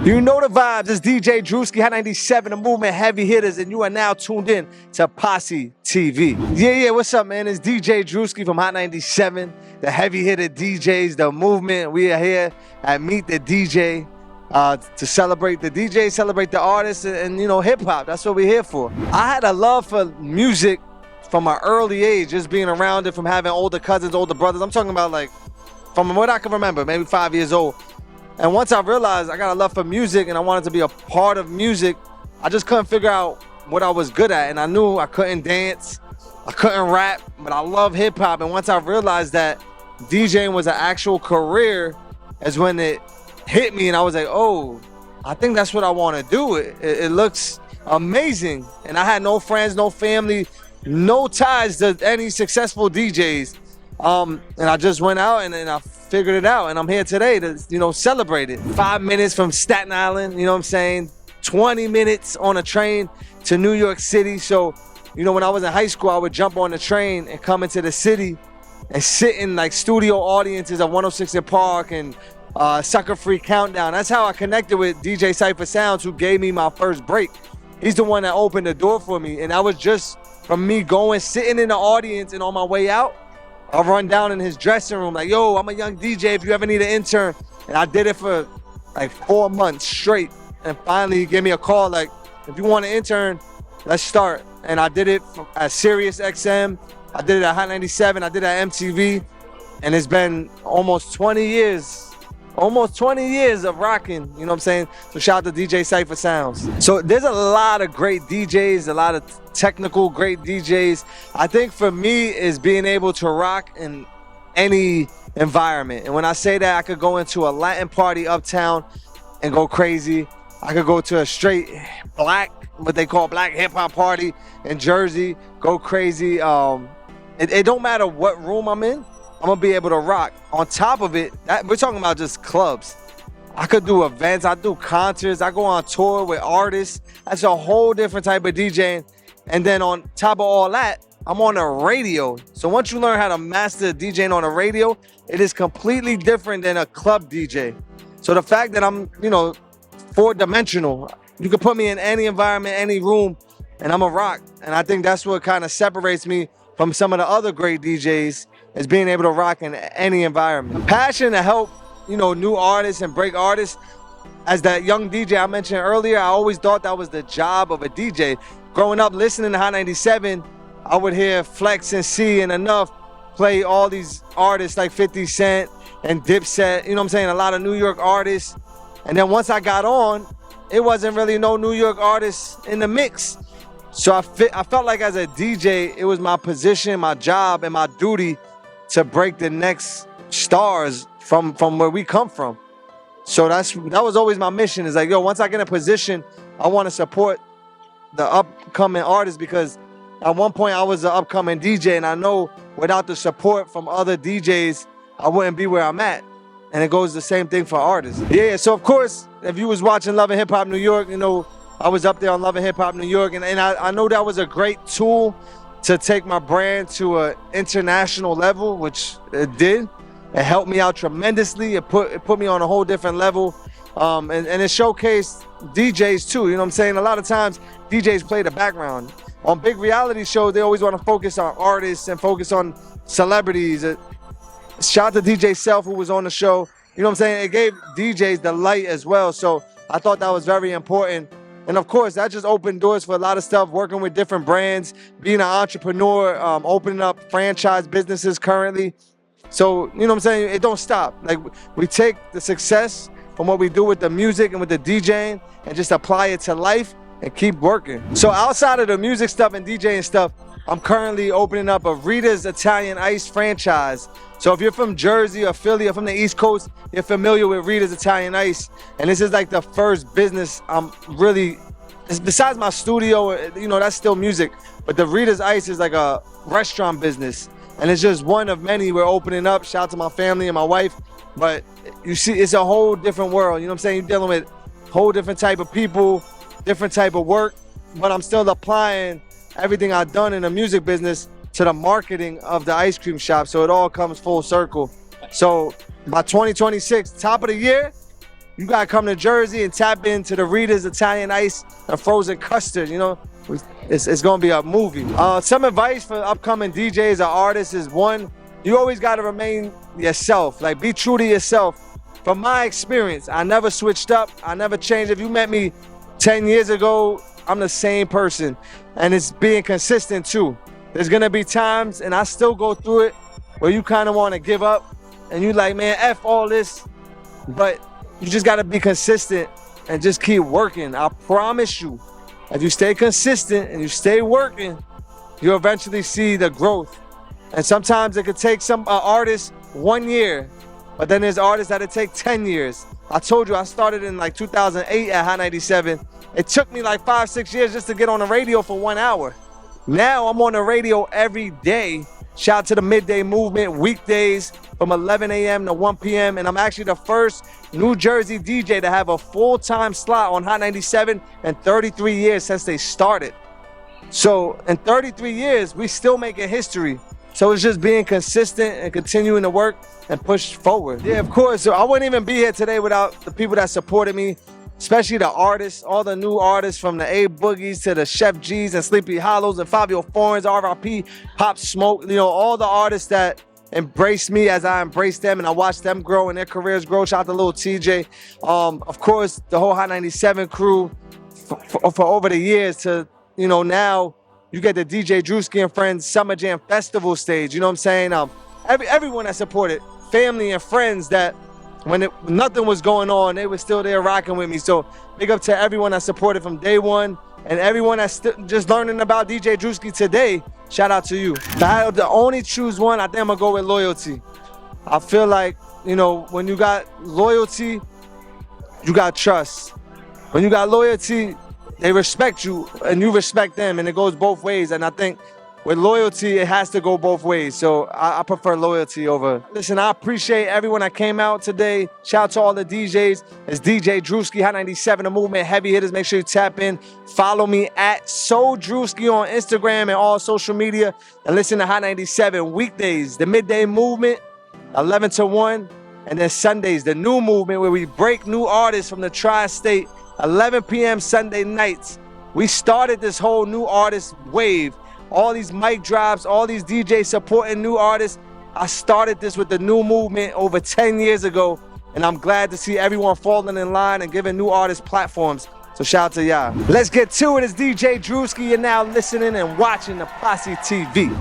You know the vibes. It's DJ Drewski, Hot 97, the movement heavy hitters, and you are now tuned in to Posse TV. Yeah, what's up, man? It's DJ Drewski from Hot 97, the heavy hitter DJs, the movement. We are here at Meet the DJ to celebrate the DJ, celebrate the artists, and you know, hip hop. That's what we're here for. I had a love for music from an early age, just being around it, from having older cousins, older brothers. I'm talking about like from what I can remember, maybe 5 years old. And once I realized I got a love for music and I wanted to be a part of music, I just couldn't figure out what I was good at. And I knew I couldn't dance, I couldn't rap, but I love hip hop. And once I realized that DJing was an actual career, is when it hit me and I was like, oh, I think that's what I want to do. It looks amazing. And I had no friends, no family, no ties to any successful DJs. And I just went out and I figured it out, and I'm here today to, you know, celebrate it. 5 minutes from Staten Island, you know what I'm saying? 20 minutes on a train to New York City. So, you know, when I was in high school, I would jump on the train and come into the city and sit in like studio audiences at 106 in Park and Sucker Free Countdown. That's how I connected with DJ Cypher Sounds, who gave me my first break. He's the one that opened the door for me, and that was just from me going, sitting in the audience, and on my way out, I'll run down in his dressing room like, yo, I'm a young DJ, if you ever need an intern. And I did it for like 4 months straight. And finally he gave me a call like, if you want an intern, let's start. And I did it at Sirius XM. I did it at Hot 97. I did it at MTV. And it's been almost 20 years of rocking, you know what I'm saying? So shout out to DJ Cypher Sounds. So there's a lot of great DJs, a lot of technical great DJs. I think for me is being able to rock in any environment. And when I say that, I could go into a Latin party uptown and go crazy. I could go to a straight black, what they call black hip hop party in Jersey, go crazy. It don't matter what room I'm in, I'm gonna be able to rock. On top of it, we're talking about just clubs. I could do events, I do concerts, I go on tour with artists. That's a whole different type of DJing. And then on top of all that, I'm on the radio. So once you learn how to master DJing on the radio, it is completely different than a club DJ. So the fact that I'm, you know, 4-dimensional, you can put me in any environment, any room, and I'm a rock. And I think that's what kind of separates me from some of the other great DJs, is being able to rock in any environment. Passion to help, you know, new artists and break artists. As that young DJ I mentioned earlier, I always thought that was the job of a DJ. Growing up listening to Hot 97, I would hear Flex and C and Enough play all these artists like 50 Cent and Dipset, you know what I'm saying, a lot of New York artists. And then once I got on, it wasn't really no New York artists in the mix. So I felt like as a DJ, it was my position, my job, and my duty to break the next stars from where we come from. So that was always my mission, is like, yo, once I get in a position, I want to support the upcoming artists, because at one point I was an upcoming DJ, and I know without the support from other DJs, I wouldn't be where I'm at. And it goes the same thing for artists. Yeah, so of course, if you was watching Love and Hip Hop New York, you know, I was up there on Love and Hip Hop New York, and I know that was a great tool to take my brand to an international level, which it did. It helped me out tremendously. It put me on a whole different level. And it showcased DJs too, you know what I'm saying? A lot of times DJs play the background. On big reality shows, they always want to focus on artists and focus on celebrities. Shout out to DJ Self, who was on the show. You know what I'm saying? It gave DJs the light as well. So I thought that was very important. And of course, that just opened doors for a lot of stuff, working with different brands, being an entrepreneur, opening up franchise businesses currently. So, you know what I'm saying? It don't stop. Like, we take the success from what we do with the music and with the DJing and just apply it to life and keep working. So outside of the music stuff and DJing stuff, I'm currently opening up a Rita's Italian Ice franchise. So if you're from Jersey or Philly or from the East Coast, you're familiar with Rita's Italian Ice. And this is like the first business I'm really, besides my studio, you know, that's still music. But the Rita's Ice is like a restaurant business. And it's just one of many we're opening up. Shout out to my family and my wife. But you see, it's a whole different world. You know what I'm saying? You're dealing with a whole different type of people, different type of work. But I'm still applying everything I've done in the music business to the marketing of the ice cream shop. So it all comes full circle. So by 2026, top of the year, you gotta come to Jersey and tap into the Rita's Italian Ice and Frozen Custard. You know, it's gonna be a movie. Some advice for upcoming DJs or artists is, one, you always gotta remain yourself. Like, be true to yourself. From my experience, I never switched up. I never changed. If you met me 10 years ago, I'm the same person. And it's being consistent too. There's gonna be times, and I still go through it, where you kind of want to give up and you like, man, F all this. But you just gotta be consistent and just keep working. I promise you, if you stay consistent and you stay working, you'll eventually see the growth. And sometimes it could take some artists 1 year, but then there's artists that it take 10 years. I told you I started in like 2008 at Hot 97. It took me like 5-6 years just to get on the radio for 1 hour. Now I'm on the radio every day. Shout out to the Midday Movement, weekdays from 11 a.m. to 1 p.m. And I'm actually the first New Jersey DJ to have a full-time slot on Hot 97 in 33 years since they started. So in 33 years, we still making history. So it's just being consistent and continuing to work and push forward. Yeah, of course. So I wouldn't even be here today without the people that supported me, especially the artists, all the new artists from the A Boogies to the Chef G's and Sleepy Hollows and Fabio Foreigns, RIP, Pop Smoke, you know, all the artists that embraced me as I embraced them, and I watched them grow and their careers grow. Shout out to Lil TJ. Of course, the whole Hot 97 crew for over the years to, you know, now you get the DJ Drewski and Friends Summer Jam Festival stage. You know what I'm saying? Everyone that supported, family and friends that when nothing was going on, they were still there rocking with me. So big up to everyone that supported from day one, and everyone that's just learning about DJ Drewski today. Shout out to you. If I had to only choose one, I think I'm gonna go with loyalty. I feel like, you know, when you got loyalty, you got trust. When you got loyalty, they respect you and you respect them, and it goes both ways. And I think with loyalty, it has to go both ways. So I prefer loyalty over. Listen, I appreciate everyone that came out today. Shout out to all the DJs. It's DJ Drewski, Hot 97, the movement, heavy hitters. Make sure you tap in. Follow me at Drewski on Instagram and all social media. And listen to Hot 97 weekdays, the Midday Movement, 11 to 1. And then Sundays, the New Movement, where we break new artists from the tri-state, 11 p.m. Sunday nights. We started this whole new artist wave. All these mic drops, all these DJs supporting new artists. I started this with the New Movement over 10 years ago, and I'm glad to see everyone falling in line and giving new artists platforms. So shout out to y'all. Let's get to it. It's DJ Drewski. You're now listening and watching the Posse TV.